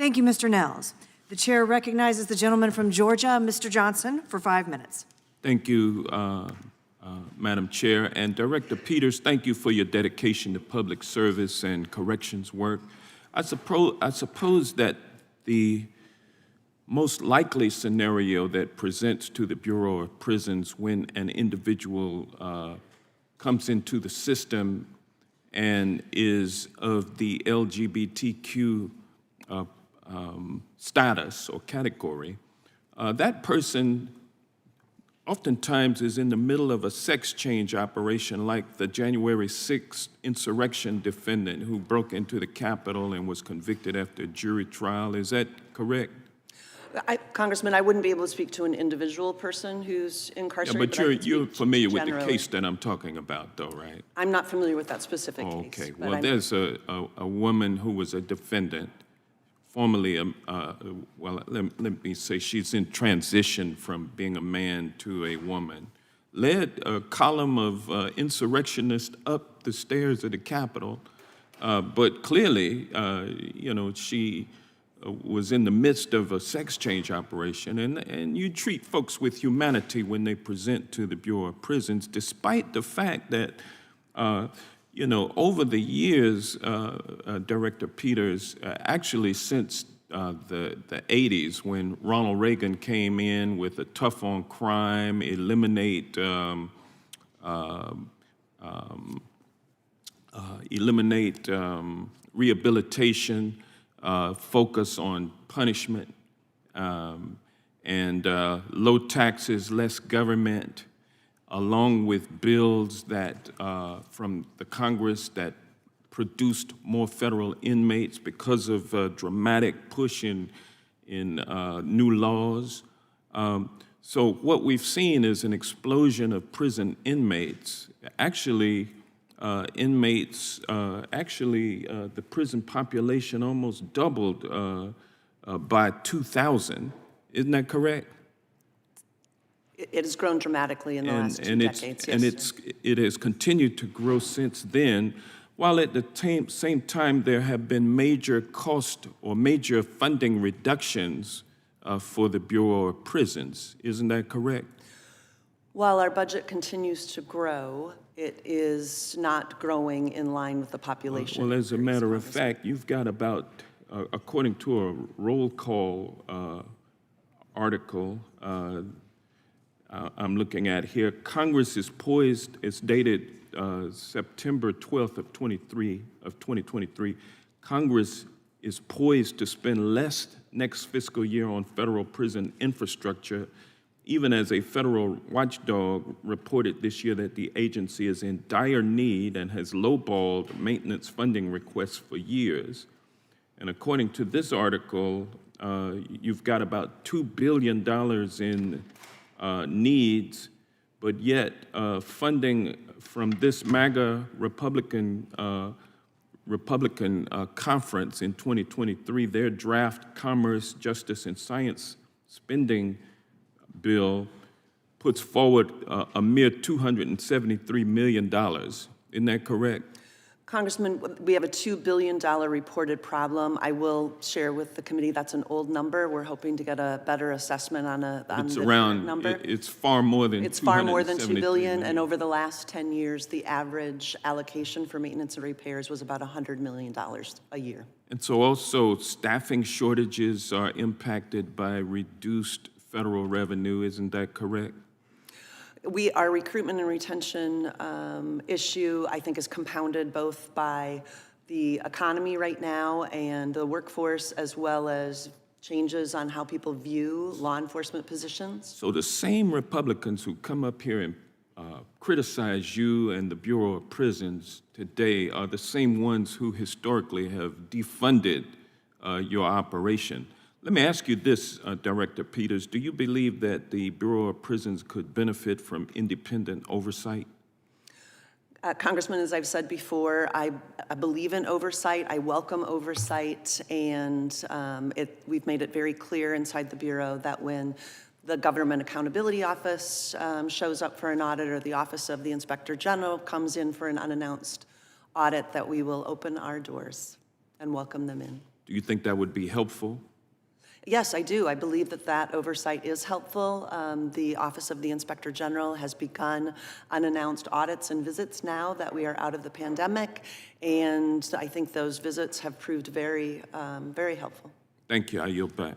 Thank you, Mr. Nels. The chair recognizes the gentleman from Georgia, Mr. Johnson, for 5 minutes. Thank you, Madam Chair. And Director Peters, thank you for your dedication to public service and corrections work. I suppose that the most likely scenario that presents to the Bureau of Prisons when an individual comes into the system and is of the LGBTQ status or category, that person oftentimes is in the middle of a sex change operation, like the January 6th insurrection defendant who broke into the Capitol and was convicted after a jury trial. Is that correct? Congressman, I wouldn't be able to speak to an individual person who's incarcerated. Yeah, but you're familiar with the case that I'm talking about, though, right? I'm not familiar with that specific case. Okay. Well, there's a woman who was a defendant, formerly, well, let me say she's in transition from being a man to a woman, led a column of insurrectionists up the stairs of the Capitol, but clearly, she was in the midst of a sex change operation, and you treat folks with humanity when they present to the Bureau of Prisons, despite the fact that, over the years, Director Peters, actually since the 80s, when Ronald Reagan came in with a tough on crime, eliminate rehabilitation, focus on punishment, and low taxes, less government, along with bills that from the Congress that produced more federal inmates because of a dramatic push in new laws. So what we've seen is an explosion of prison inmates. Actually, the prison population almost doubled by 2000. Isn't that correct? It has grown dramatically in the last 2 decades. And it has continued to grow since then, while at the same time there have been major cost or major funding reductions for the Bureau of Prisons. Isn't that correct? While our budget continues to grow, it is not growing in line with the population. Well, as a matter of fact, you've got about, according to a roll call article I'm looking at here, Congress is poised, it's dated September 12th of 2023, Congress is poised to spend less next fiscal year on federal prison infrastructure, even as a federal watchdog reported this year that the agency is in dire need and has lowballed maintenance funding requests for years. And according to this article, you've got about $2 billion in needs, but yet funding from this MAGA Republican conference in 2023, their draft Commerce, Justice, and Science spending bill puts forward a mere $273 million. Isn't that correct? Congressman, we have a $2 billion reported problem. I will share with the committee that's an old number. We're hoping to get a better assessment on the number. It's far more than It's far more than $2 billion, and over the last 10 years, the average allocation for maintenance and repairs was about $100 million a year. And so also staffing shortages are impacted by reduced federal revenue. Isn't that correct? Our recruitment and retention issue, I think, is compounded both by the economy right now and the workforce, as well as changes on how people view law enforcement positions. So the same Republicans who come up here and criticize you and the Bureau of Prisons today are the same ones who historically have defunded your operation. Let me ask you this, Director Peters. Do you believe that the Bureau of Prisons could benefit from independent oversight? Congressman, as I've said before, I believe in oversight. I welcome oversight, and we've made it very clear inside the Bureau that when the Government Accountability Office shows up for an audit, or the Office of the Inspector General comes in for an unannounced audit, that we will open our doors and welcome them in. Do you think that would be helpful? Yes, I do. I believe that that oversight is helpful. The Office of the Inspector General has begun unannounced audits and visits now that we are out of the pandemic, and I think those visits have proved very, very helpful. Thank you. I yield back.